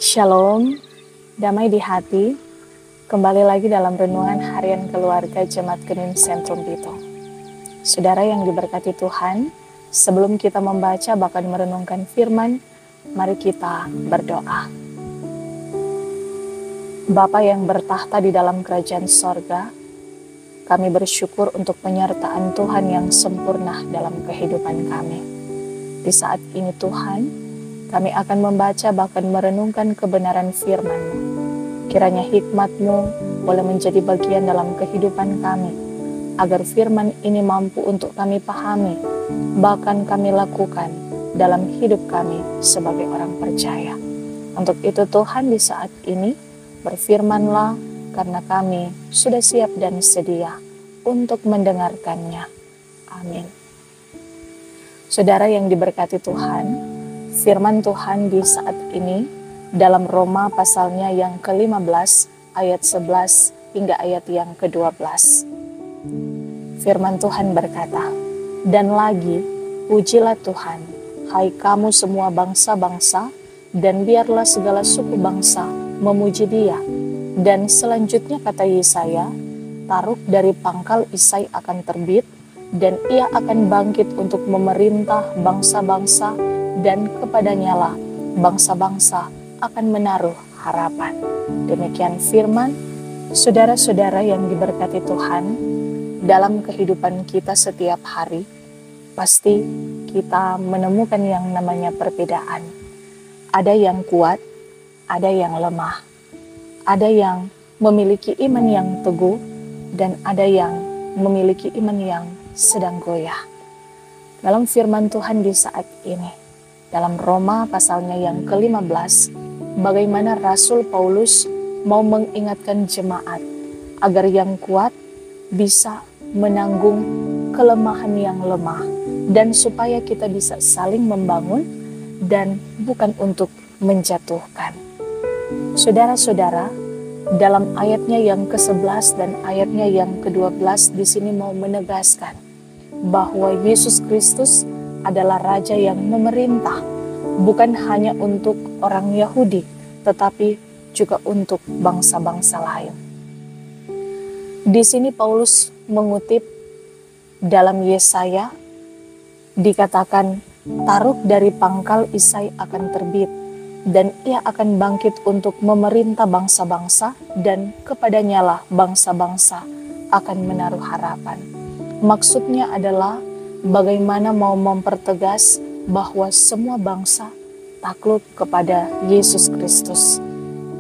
Shalom, damai di hati. Kembali lagi dalam renungan harian keluarga Jemaat Genim Sentrum Bitung. Saudara yang diberkati Tuhan, sebelum kita membaca bahkan merenungkan firman, mari kita berdoa. Bapa yang bertahta di dalam kerajaan sorga, kami bersyukur untuk penyertaan Tuhan yang sempurna dalam kehidupan kami. Di saat ini Tuhan, kami akan membaca bahkan merenungkan kebenaran firman-Mu. Kiranya hikmat-Mu boleh menjadi bagian dalam kehidupan kami, agar firman ini mampu untuk kami pahami, bahkan kami lakukan dalam hidup kami sebagai orang percaya. Untuk itu Tuhan di saat ini, berfirman-Lah karena kami sudah siap dan sedia untuk mendengarkannya. Amin. Saudara yang diberkati Tuhan, firman Tuhan di saat ini dalam Roma pasalnya yang ke-15 ayat 11 hingga ayat yang ke-12. Firman Tuhan berkata, "Dan lagi, pujilah Tuhan, hai kamu semua bangsa-bangsa, dan biarlah segala suku bangsa memuji Dia." Dan selanjutnya kata Yesaya, "Taruk dari pangkal Isai akan terbit, dan Ia akan bangkit untuk memerintah bangsa-bangsa, dan kepadanya lah bangsa-bangsa akan menaruh harapan." Demikian firman. Saudara-saudara yang diberkati Tuhan, dalam kehidupan kita setiap hari, pasti kita menemukan yang namanya perbedaan. Ada yang kuat, ada yang lemah. Ada yang memiliki iman yang teguh, dan ada yang memiliki iman yang sedang goyah. Dalam firman Tuhan di saat ini, dalam Roma pasalnya yang ke-15, bagaimana Rasul Paulus mau mengingatkan jemaat agar yang kuat bisa menanggung kelemahan yang lemah, dan supaya kita bisa saling membangun dan bukan untuk menjatuhkan. Saudara-saudara, dalam ayatnya yang ke-11 dan ayatnya yang ke-12 di sini mau menegaskan bahwa Yesus Kristus adalah Raja yang memerintah, bukan hanya untuk orang Yahudi, tetapi juga untuk bangsa-bangsa lain. Di sini Paulus mengutip dalam Yesaya, dikatakan, "Taruk dari pangkal Isai akan terbit, dan Ia akan bangkit untuk memerintah bangsa-bangsa, dan kepadanya lah bangsa-bangsa akan menaruh harapan." Maksudnya adalah bagaimana mau mempertegas bahwa semua bangsa takluk kepada Yesus Kristus.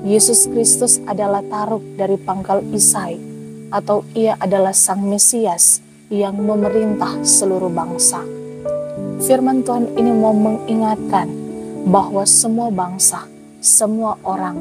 Yesus Kristus adalah taruk dari pangkal Isai, atau Ia adalah Sang Mesias yang memerintah seluruh bangsa. Firman Tuhan ini mau mengingatkan bahwa semua bangsa, semua orang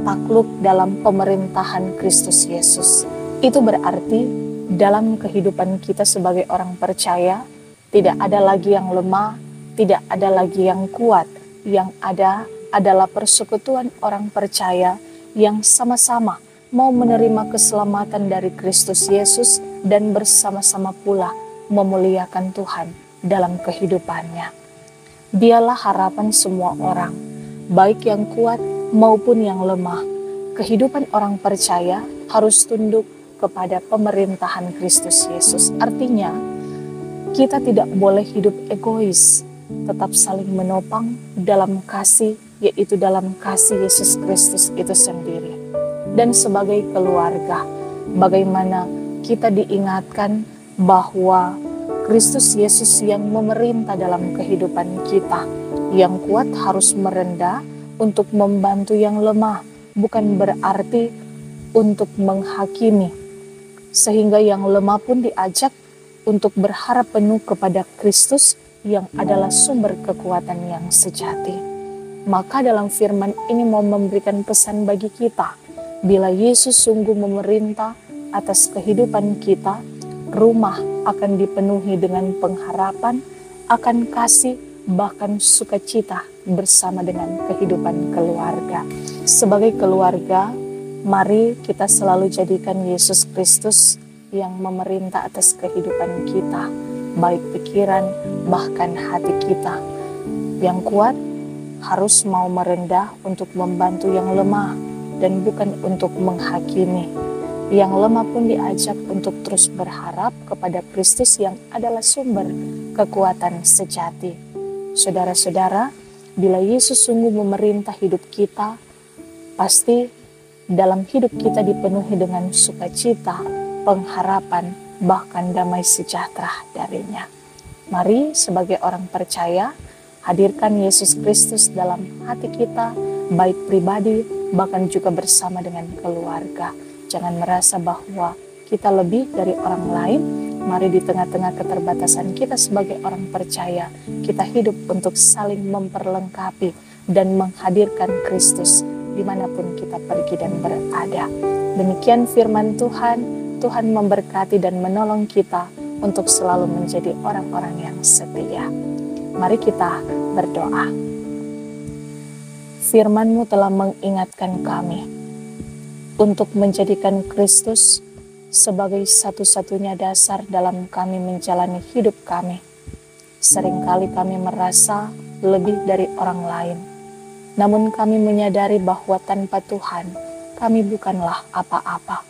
takluk dalam pemerintahan Kristus Yesus. Itu berarti dalam kehidupan kita sebagai orang percaya, tidak ada lagi yang lemah, tidak ada lagi yang kuat. Yang ada adalah persekutuan orang percaya yang sama-sama mau menerima keselamatan dari Kristus Yesus dan bersama-sama pula memuliakan Tuhan dalam kehidupannya. Dialah harapan semua orang, baik yang kuat maupun yang lemah. Kehidupan orang percaya harus tunduk kepada pemerintahan Kristus Yesus. Artinya, kita tidak boleh hidup egois, tetap saling menopang dalam kasih, yaitu dalam kasih Yesus Kristus itu sendiri. Dan sebagai keluarga, bagaimana kita diingatkan bahwa Kristus Yesus yang memerintah dalam kehidupan kita. Yang kuat harus merendah untuk membantu yang lemah, bukan berarti untuk menghakimi. Sehingga yang lemah pun diajak untuk berharap penuh kepada Kristus yang adalah sumber kekuatan yang sejati. Maka dalam firman ini mau memberikan pesan bagi kita, bila Yesus sungguh memerintah atas kehidupan kita, rumah akan dipenuhi dengan pengharapan, akan kasih, bahkan sukacita bersama dengan kehidupan keluarga. Sebagai keluarga, mari kita selalu jadikan Yesus Kristus yang memerintah atas kehidupan kita, baik pikiran bahkan hati kita. Yang kuat harus mau merendah untuk membantu yang lemah dan bukan untuk menghakimi. Yang lemah pun diajak untuk terus berharap kepada Kristus yang adalah sumber kekuatan sejati. Saudara-saudara, bila Yesus sungguh memerintah hidup kita, pasti dalam hidup kita dipenuhi dengan sukacita, pengharapan, bahkan damai sejahtera darinya. Mari sebagai orang percaya, hadirkan Yesus Kristus dalam hati kita, baik pribadi, bahkan juga bersama dengan keluarga. Jangan merasa bahwa kita lebih dari orang lain. Mari di tengah-tengah keterbatasan kita sebagai orang percaya, kita hidup untuk saling memperlengkapi dan menghadirkan Kristus dimanapun kita pergi dan berada. Demikian firman Tuhan. Tuhan memberkati dan menolong kita untuk selalu menjadi orang-orang yang setia. Mari kita berdoa. Firman-Mu telah mengingatkan kami untuk menjadikan Kristus sebagai satu-satunya dasar dalam kami menjalani hidup kami. Seringkali kami merasa lebih dari orang lain, namun kami menyadari bahwa tanpa Tuhan kami bukanlah apa-apa.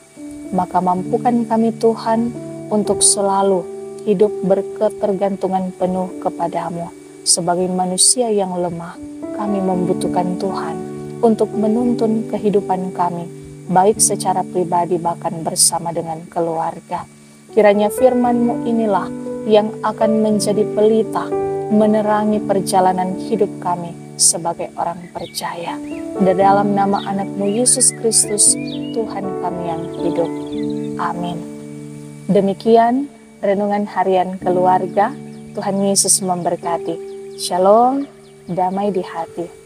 Maka mampukan kami Tuhan untuk selalu hidup berketergantungan penuh kepadamu. Sebagai manusia yang lemah, kami membutuhkan Tuhan untuk menuntun kehidupan kami, baik secara pribadi bahkan bersama dengan keluarga. Kiranya firman-Mu inilah yang akan menjadi pelita, menerangi perjalanan hidup kami sebagai orang percaya. Dan dalam nama anak-Mu Yesus Kristus, Tuhan kami yang hidup. Amin. Demikian renungan harian keluarga. Tuhan Yesus memberkati. Shalom, damai di hati.